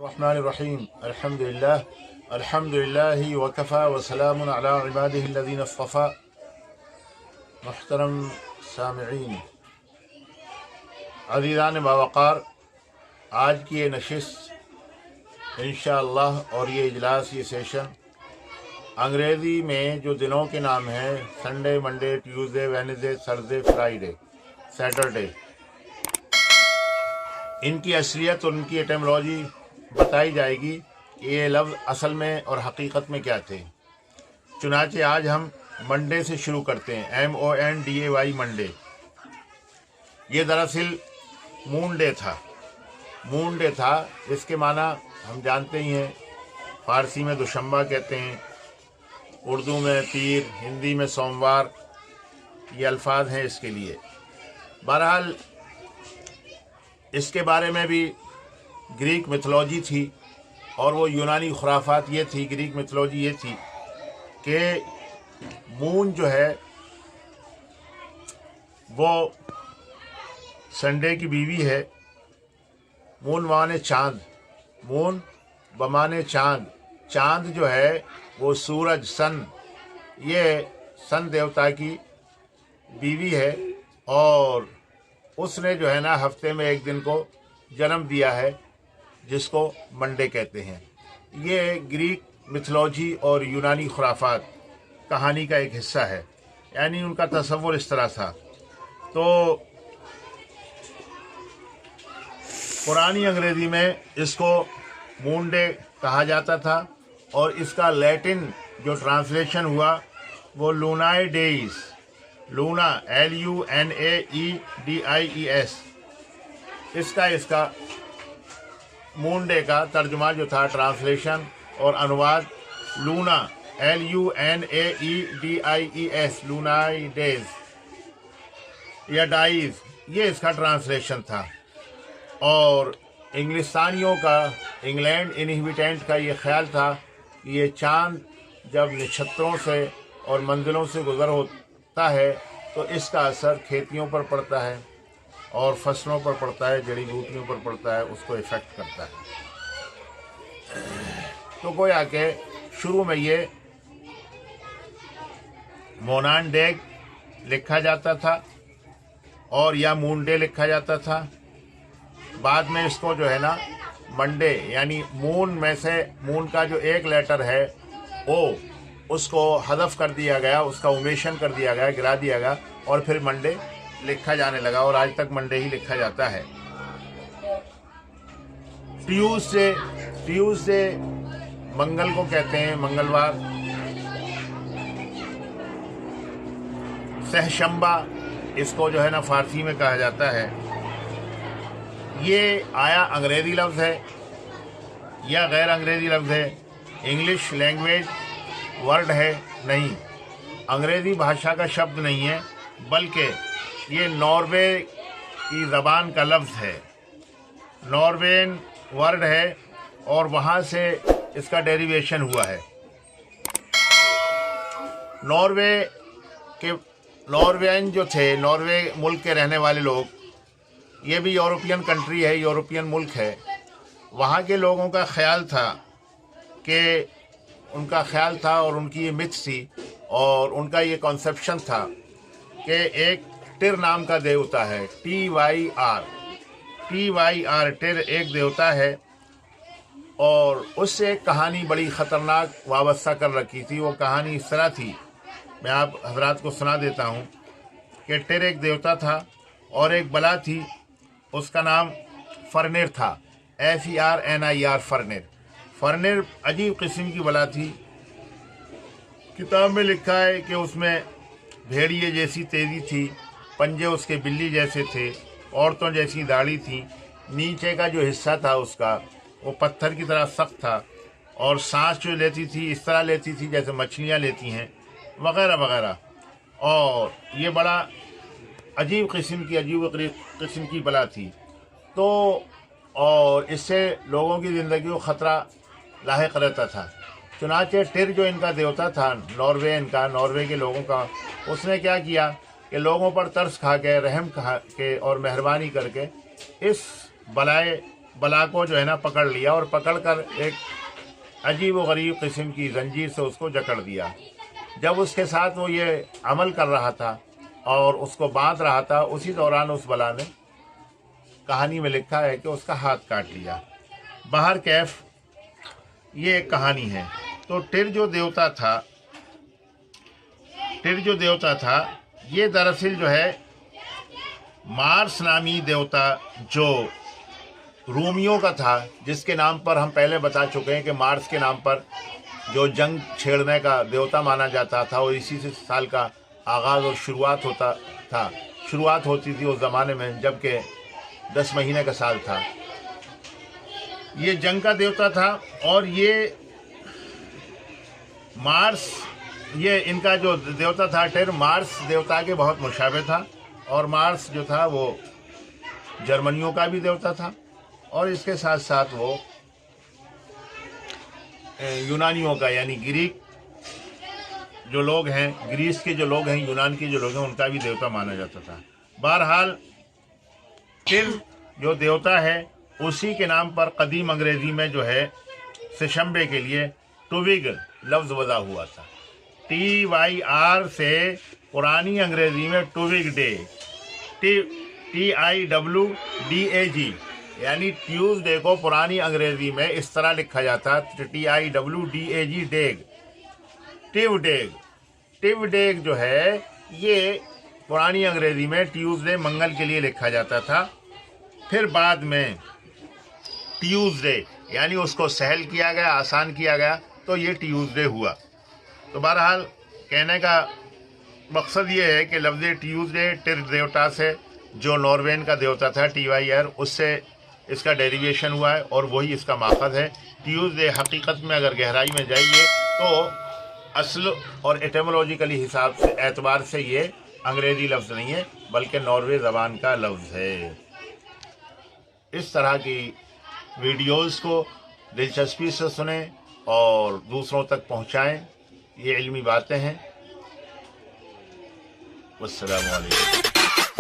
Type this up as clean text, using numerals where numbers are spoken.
रहमानिर्रहीम अल्हम्दुलिल्लाह वकफ़ा वसलामुन अला इबादिहिल्लज़ीना इस्तफ़ा। मुहतरम सामिईन, अज़ीज़ान बावक़ार, आज की ये नशिस्त इंशाअल्लाह और ये इजलास, ये सेशन अंग्रेज़ी में जो दिनों के नाम हैं Sunday, Monday, Tuesday, Wednesday, Thursday, Friday, Saturday, इनकी असलियत और इनकी एटमोलॉजी बताई जाएगी कि ये लफ्ज़ असल में और हकीकत में क्या थे। चुनांचे आज हम मंडे से शुरू करते हैं, MONDAY मंडे। ये दरअसल मून डे था, जिसके माना हम जानते ही हैं। फ़ारसी में दुशंबा कहते हैं, उर्दू में पीर, हिंदी में सोमवार, ये अल्फाज हैं इसके लिए। बहरहाल इसके बारे में भी ग्रीक मिथोलॉजी थी और वो यूनानी खुराफात ये थी, ग्रीक मिथोलॉजी ये थी कि मून जो है वो संडे की बीवी है। मून माने चाँद, मून बमाने चाँद, चाँद जो है वो सूरज, सन, ये सन देवता की बीवी है और उसने जो है ना हफ्ते में एक दिन को जन्म दिया है, जिसको मंडे कहते हैं। ये ग्रीक मिथोलॉजी और यूनानी खुराफात कहानी का एक हिस्सा है, यानी उनका तसव्वुर इस तरह था। तो पुरानी अंग्रेज़ी में इसको मून डे कहा जाता था और इसका लैटिन जो ट्रांसलेशन हुआ वो लूनाई डेज, लूना LUNAEDIES, इसका मून डे का तर्जुमा जो था, ट्रांसलेशन और अनुवाद, लूना LUNAEDIES, लूनाई डेज या डाइज, ये इसका ट्रांसलेशन था। और इंग्लिस्तानियों का, इंग्लैंड इनहिबिटेंट का ये ख्याल था कि ये चाँद जब नक्षत्रों से और मंजिलों से गुजर होता है तो इसका असर खेतियों पर पड़ता है और फसलों पर पड़ता है, जड़ी बूटियों पर पड़ता है, उसको इफ़ेक्ट करता है। तो गोया के शुरू में ये मोनान डे लिखा जाता था और या मून डे लिखा जाता था। बाद में इसको जो है ना मंडे, यानी मून में से मून का जो एक लेटर है ओ, उसको हज़फ कर दिया गया, उसका ओमेशन कर दिया गया, गिरा दिया गया और फिर मंडे लिखा जाने लगा और आज तक मंडे ही लिखा जाता है। ट्यूसडे मंगल को कहते हैं, मंगलवार। सहशंबा इसको जो है ना फारसी में कहा जाता है। ये आया अंग्रेज़ी लफ्ज़ है या गैर अंग्रेज़ी लफ्ज़ है, इंग्लिश लैंग्वेज वर्ड है नहीं, अंग्रेज़ी भाषा का शब्द नहीं है, बल्कि ये नॉर्वे की ज़बान का लफ्ज़ है, नॉर्वेन वर्ड है और वहाँ से इसका डेरिवेशन हुआ है। नॉर्वेन जो थे, नॉर्वे मुल्क के रहने वाले लोग, ये भी यूरोपियन कंट्री है, यूरोपियन मुल्क है। वहाँ के लोगों का ख्याल था कि और उनकी ये मिथ थी और उनका ये कॉन्सेप्शन था कि एक टिर नाम का देवता है, TYR, टिर एक देवता है और उससे एक कहानी बड़ी ख़तरनाक वाबस्ता कर रखी थी। वो कहानी इस तरह थी, मैं आप हजरात को सुना देता हूँ कि टिर एक देवता था और एक बला थी, उसका नाम फरनेर था, FERNIR, फरनेर अजीब किस्म की बला थी। किताब में लिखा है कि उसमें भेड़िए जैसी तेज़ी थी, पंजे उसके बिल्ली जैसे थे, औरतों जैसी दाढ़ी थी, नीचे का जो हिस्सा था उसका वो पत्थर की तरह सख्त था और सांस जो लेती थी इस तरह लेती थी जैसे मछलियाँ लेती हैं, वगैरह वगैरह। और ये बड़ा अजीब किस्म की बला थी। तो और इससे लोगों की ज़िंदगी को ख़तरा लाहिक रहता था। चुनांचे टिर जो इनका देवता था, नॉर्वे के लोगों का, उसने क्या किया कि लोगों पर तरस खा के, रहम खा के और मेहरबानी करके इस बलाए बला को जो है ना पकड़ लिया और पकड़ कर एक अजीब व गरीब किस्म की जंजीर से उसको जकड़ दिया। जब उसके साथ वो ये अमल कर रहा था और उसको बांध रहा था, उसी दौरान उस बला ने, कहानी में लिखा है कि उसका हाथ काट लिया। बाहर कैफ ये एक कहानी है। तो टिर जो देवता था ये दरअसल जो है मार्स नामी देवता जो रोमियों का था, जिसके नाम पर हम पहले बता चुके हैं कि मार्स के नाम पर जो जंग छेड़ने का देवता माना जाता था और इसी से साल का आगाज़ और शुरुआत होती थी उस ज़माने में, जबकि 10 महीने का साल था। ये जंग का देवता था और ये मार्स, ये इनका जो देवता था टिर, मार्स देवता के बहुत मुशाबे था। और मार्स जो था वो जर्मनियों का भी देवता था और इसके साथ साथ वो यूनानियों का, यानी ग्रीक जो लोग हैं, ग्रीस के जो लोग हैं, यूनान के जो लोग हैं, उनका भी देवता माना जाता था। बहरहाल टिर जो देवता है उसी के नाम पर कदीम अंग्रेज़ी में जो है सिशंबे के लिए टुविग लफ्ज़ वज़ा हुआ था। TYR से पुरानी अंग्रेज़ी में टुविग डे, TIWDAG, यानी ट्यूसडे को पुरानी अंग्रेज़ी में इस तरह लिखा जाता, TIWDAG, डेग, टिवडेग जो है ये पुरानी अंग्रेज़ी में ट्यूसडे, मंगल के लिए लिखा जाता था। फिर बाद में ट्यूसडे यानी उसको सहल किया गया, आसान किया गया, तो ये ट्यूसडे हुआ। तो बहरहाल कहने का मकसद ये है कि लफ्ज़ ट्यूसडे टिर देवता से, जो नॉर्वेन का देवता था TYR, उससे इसका डेरिवेशन हुआ है और वही इसका माखज़ है। ट्यूसडे हकीकत में अगर गहराई में जाइए तो असल और एटमोलॉजिकली हिसाब से, एतबार से ये अंग्रेज़ी लफ्ज़ नहीं है बल्कि नॉर्वे ज़बान का लफ्ज़ है। इस तरह की वीडियोज़ को दिलचस्पी से सुनें और दूसरों तक पहुँचाएँ। ये इल्मी बातें हैं। वस्सलामु अलैकुम।